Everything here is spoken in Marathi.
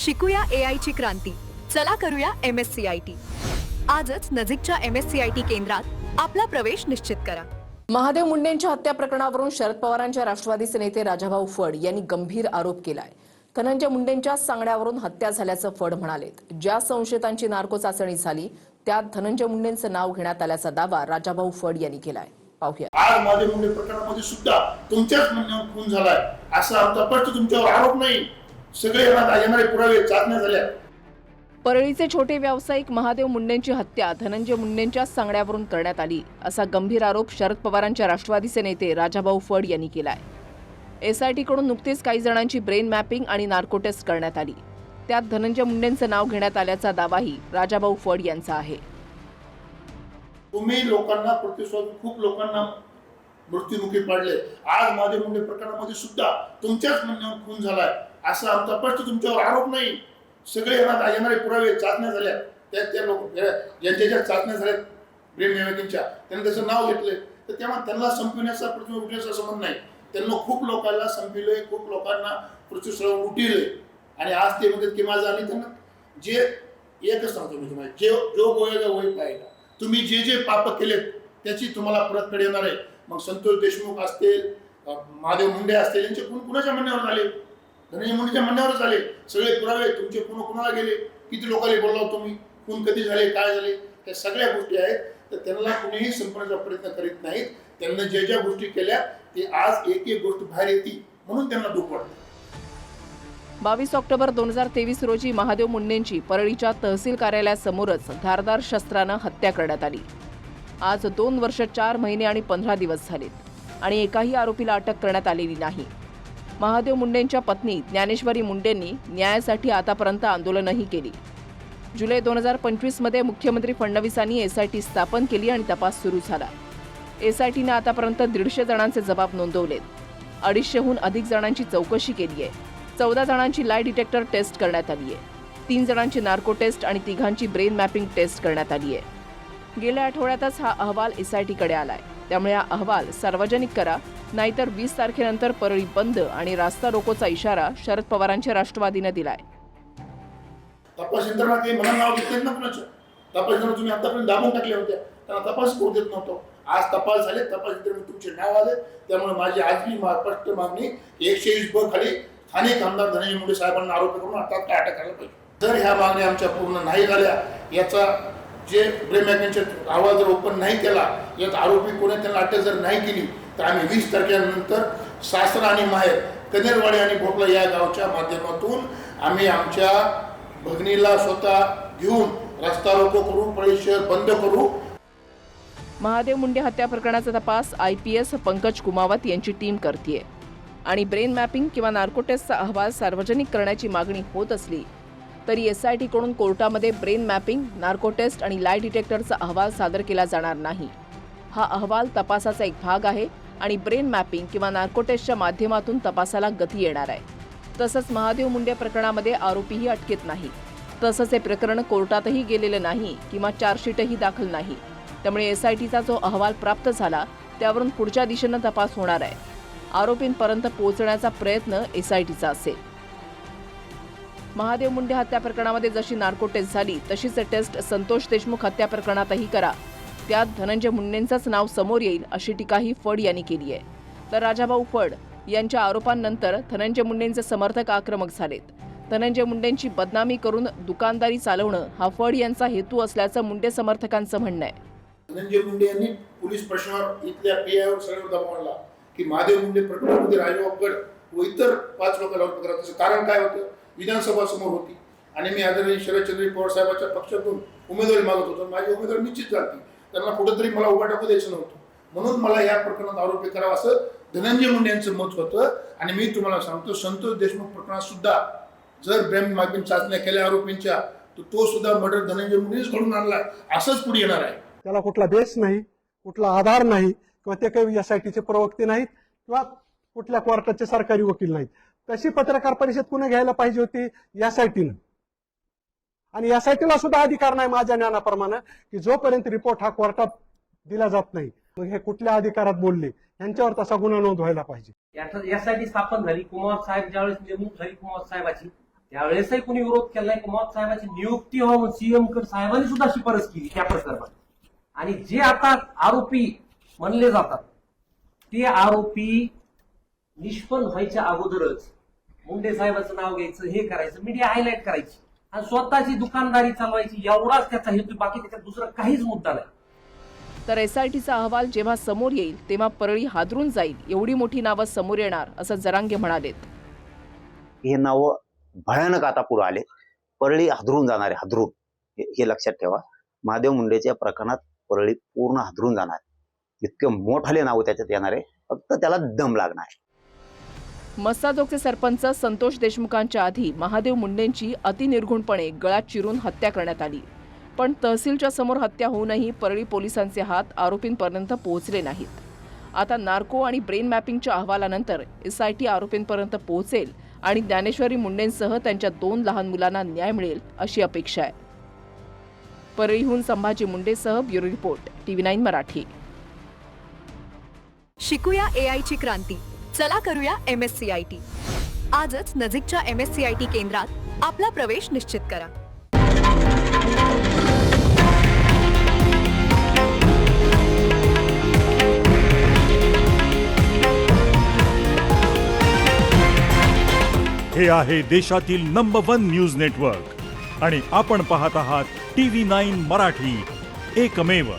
शिकूया AI ची क्रांती. चला करूया MSCIT. आजच नजीकच्या MSCIT केंद्रात आपला प्रवेश निश्चित करा. महादेव मुंडेंच्या हत्या प्रकरणावरून शरद पवारांच्या राष्ट्रवादीचे नेते राजाभाऊ फड यांनी गंभीर आरोप केलाय. धनंजय मुंडेंच्या सांगण्यावरून हत्या झाल्याचं फड म्हणालेत. ज्या संशयितांची नार्को चाचणी झाली त्यात धनंजय मुंडेंचं नाव घेण्यात आल्याचा दावा राजाभाऊ फड यांनी केलाय. पाहूया. आज महादेव मुंडे प्रकरणामध्ये सुद्धा तुमच्याच म्हणण्यावर खून झालाय असा आमचा स्पष्ट तुमच्यावर आरोप नाही. सगळे येणारे पुरावे चाचण्या झाल्या. परळीचे छोटे व्यावसायिक महादेव मुंडेंची हत्या धनंजय मुंडेंच्या सांगण्यावरून करण्यात आली असा गंभीर आरोप शरद पवारांच्या राष्ट्रवादीचे नेते राजाभाऊ फड यांनी केलाय. SIT कडून नुकतेच काही जणांची ब्रेन मॅपिंग आणि नार्को टेस्ट करण्यात आली. त्यात धनंजय मुंडेंचं नाव घेण्यात आल्याचा दावाही राजाभाऊ फड यांचा आहे. तुम्ही लोकांना प्रतिस्वाद खूप लोकांना मृत्युमुखी पाडले. आज महादेव मुंडे प्रकरणामध्ये सुद्धा तुमच्याच म्हणण्यावर खून झालाय असा आमचा स्पष्ट तुमच्यावर आरोप नाही. सगळे येणारे पुरावे चाचण्या झाल्या. त्या लोक ज्यांच्या चाचण्या झाल्या ब्रेन मॅपिंगच्या त्यांनी त्याचं नाव घेतलंय. तर तेव्हा त्यांना संपविण्याचा प्रतिमा उठण्याचा संबंध नाही. त्यांना खूप लोकांना संपविलंय, खूप लोकांना पृथ्वीस्थळावर उठवलंय आणि आज ते म्हणतात की माझं आणि त्यांना जे एकच सांगतो मी तुम्हाला, जो गोयेगा वही पाहिजे. तुम्ही जे जे पाप केलेत त्याची तुम्हाला परतफेड येणार आहे. मग संतोष देशमुख असतील, महादेव मुंडे असतील, यांचे खून कुणाच्या म्हणण्यावर झाले? धनंजय मुंडेच्या म्हणण्यावर झाले. सगळे पुरावे तुमचे खून कुणाला गेले, किती लोकांनी बोलला तुम्ही, खून कधी झाले, काय झाले, त्या सगळ्या गोष्टी आहेत. तर त्यांना कुणीही संपण्याचा प्रयत्न करीत नाहीत. त्यांना ज्या गोष्टी केल्या ते आज एक एक गोष्ट बाहेर येते म्हणून त्यांना दुःख वाटतं. 22 ऑक्टोबर 2023 रोजी महादेव मुंडेंची परळीच्या तहसील कार्यालयासमोरच धारदार शस्त्रानं हत्या करण्यात आली. आज 2 वर्ष 4 महिने आणि 15 दिवस झालेत आणि एकाही आरोपीला अटक करण्यात आलेली नाही. महादेव मुंडेंच्या पत्नी ज्ञानेश्वरी मुंडेंनी न्यायासाठी आतापर्यंत आंदोलनही केली. जुलै 2025 मध्ये मुख्यमंत्री फडणवीसांनी SIT स्थापन केली आणि तपास सुरू झाला. SITने आतापर्यंत 150 जणांचे जबाब नोंदवलेत. 250हून अधिक जणांची चौकशी केली आहे. 14 जणांची लाय डिटेक्टर टेस्ट करण्यात आली आहे. 3 जणांची नार्को टेस्ट आणि 3घांची ब्रेन मॅपिंग टेस्ट करण्यात आली आहे. गेल्या आठवड्यातच हा अहवाल SIT कडे आलाय. त्यामुळे हा अहवाल सार्वजनिक करा, नाहीतर 20 तारखेनंतर परळी बंद आणि रास्ता रोकोचा इशारा शरद पवारांच्या राष्ट्रवादीने दिलाय. तपास यंत्रणा काही मला नाव घेतलेत ना कुणाचं. तपास यंत्रणा तुम्ही आतापर्यंत दाबून टाकल्या होत्या, त्यांना तपास करू देत नव्हतो. आज तपास झाले, तपास यंत्रणेत तुमचे नाव आले. त्यामुळे माझी आजही स्पष्ट मागणी 120 खाली स्थानिक आमदार धनंजय मुंडे साहेबांना आरोप करून आता अटक करायला पाहिजे. जर ह्या मागण्या आमच्या पूर्ण नाही झाल्या, याचा जे ब्रेन मॅपिंगचे अहवाल जर ओपन नाही केला, यात आरोपी कोणी त्यांना अटक जर नाही केली तर आम्ही 20 तारखेनंतर सासरा आणि माहेर कनेरवाडी आणि भोपळा या गावच्या माध्यमातून आम्ही आमच्या भगिनीला स्वतः घेऊन रस्ता रोको करू, परळी शहर बंद करू. महादेव मुंडे हत्या प्रकरणाचा तपास IPS पंकज कुमावत यांची टीम करतेय आणि ब्रेन मॅपिंग किंवा नार्को टेस्टचा अहवाल सार्वजनिक करण्याची मागणी होत असली तरी SIT कडून कोर्टामध्ये ब्रेन मॅपिंग, नार्को टेस्ट आणि लाय डिटेक्टरचा अहवाल सादर केला जाणार नाही. हा अहवाल तपासाचा एक भाग आहे आणि ब्रेन मॅपिंग किंवा नार्को टेस्टच्या माध्यमातून तपासाला गती येणार आहे. तसंच महादेव मुंडे प्रकरणामध्ये आरोपीही अटकेत नाही. तसंच हे प्रकरण कोर्टातही गेलेलं नाही किंवा चार्जशीटही दाखल नाही. त्यामुळे SITचा जो अहवाल प्राप्त झाला त्यावरून पुढच्या दिशेनं तपास होणार आहे. आरोपींपर्यंत पोहोचण्याचा प्रयत्न SITचा असेल. महादेव मुंडे हत्या प्रकरणामध्ये जशी नार्को टेस्ट झाली तशीच टेस्ट संतोष देशमुख हत्या प्रकरणातही करा. त्यात धनंजय मुंडेंचंच नाव समोर येईल अशी टीकाही फड यांनी केली आहे. तर राजाभाऊ फड यांच्या आरोपांनंतर धनंजय मुंडेंचे समर्थक आक्रमक झालेत. धनंजय मुंडेंची बदनामी करून दुकानदारी चालवणं हा फड यांचा हेतू असल्याचं मुंडे समर्थकांचं म्हणणं आहे. धनंजय मुंडे यांनी पोलीस प्रशासनावर इथल्या PIवर सगळ्यावर दबाव आणला की महादेव मुंडे प्रकरणामध्ये राजाभाऊ फड व इतर 5 लोकांना अटक करा. त्याचं कारण काय होतं? विधानसभा समोर होती आणि मी आदरणीय शरदचंद्र पवार साहेबांच्या पक्षातून उमेदवारी मागत होतो. माझी उमेदवारी निश्चित झाली. त्यांना कुठेतरी मला उभा टाकू द्यायचं नव्हतं. म्हणून मला या प्रकरणात आरोपी करावा असं धनंजय मुंडे यांचं मत होतं. आणि मी तुम्हाला सांगतो, संतोष देशमुख प्रकरणात सुद्धा जर ब्रेन मॅपिंग चाचण्या केल्या आरोपींच्या तर तो सुद्धा मर्डर धनंजय मुंडेच घडून आणला असंच पुढे येणार आहे. त्याला कुठला बेस नाही, कुठला आधार नाही किंवा ते काही SITचे प्रवक्ते नाहीत किंवा कुठल्या कोर्टाचे सरकारी वकील नाहीत. तशी पत्रकार परिषद कुणी घ्यायला पाहिजे होती? SITनं. आणि SITला सुद्धा अधिकार नाही माझ्या ज्ञानाप्रमाणे की जोपर्यंत रिपोर्ट हा कोर्टात दिला जात नाही मग हे कुठल्या अधिकारात बोलले, यांच्यावर तसा गुन्हा नोंद व्हायला पाहिजे. यासाठी स्थापन झाली कुमार साहेब ज्यावेळेस नेमणूक झाली कुमार साहेबाची त्यावेळेसही कुणी विरोध केला नाही. कुमार साहेबांची नियुक्ती व्हावं सीएम साहेबांनी सुद्धा शिफारस केली त्या प्रकरणात. आणि जे आता आरोपी म्हणले जातात ते आरोपी निष्पन्न व्हायच्या अगोदरच मुंडे साहेबांचं नाव घ्यायचं, हे करायचं, मीडिया हायलाईट करायची आणि स्वतःची दुकानदारी चालवायची, एवढाच त्याचा हेतू. बाकी त्याच्यात दुसरा काहीच मुद्दा नाही. तर एसआयटीचा अहवाल जेव्हा समोर येईल तेव्हा परळी हादरून जाईल, एवढी मोठी नावं समोर येणार असं जरांगे म्हणालेत. हे नाव भयानक आता पुढे आले. परळी हादरून जाणार आहे, हादरून. हे लक्षात ठेवा. महादेव मुंडेच्या प्रकरणात परळी पूर्ण हादरून जाणार. इतके मोठाले नाव त्याच्यात येणार आहे, फक्त त्याला दम लागणार आहे. मस्साजोगचे सरपंच संतोष देशमुखांच्या आधी महादेव मुंडेंची अतिनिर्घुणपणे गळा चिरून हत्या करण्यात आली. पण तहसीलच्या समोर हत्या होऊनही परळी पोलिसांचे हात आरोपींपर्यंत पोहोचले नाहीत. आता नार्को आणि ब्रेन मॅपिंगच्या अहवालानंतर एसआयटी आरोपींपर्यंत पोहोचेल आणि ज्ञानेश्वरी मुंडेंसह त्यांच्या 2 लहान मुलांना न्याय मिळेल अशी अपेक्षा आहे. परळीहून संभाजी मुंडेसह ब्युरो रिपोर्ट, TV9 मराठी. शिकूया AI ची क्रांती. चला करूया MSCIT. आजच नजीकच्या MSCIT केंद्रात आपला प्रवेश निश्चित करा. हे आहे देशातील नंबर 1 न्यूज नेटवर्क आणि आपण पाहत आहात TV9 मराठी, एकमेव.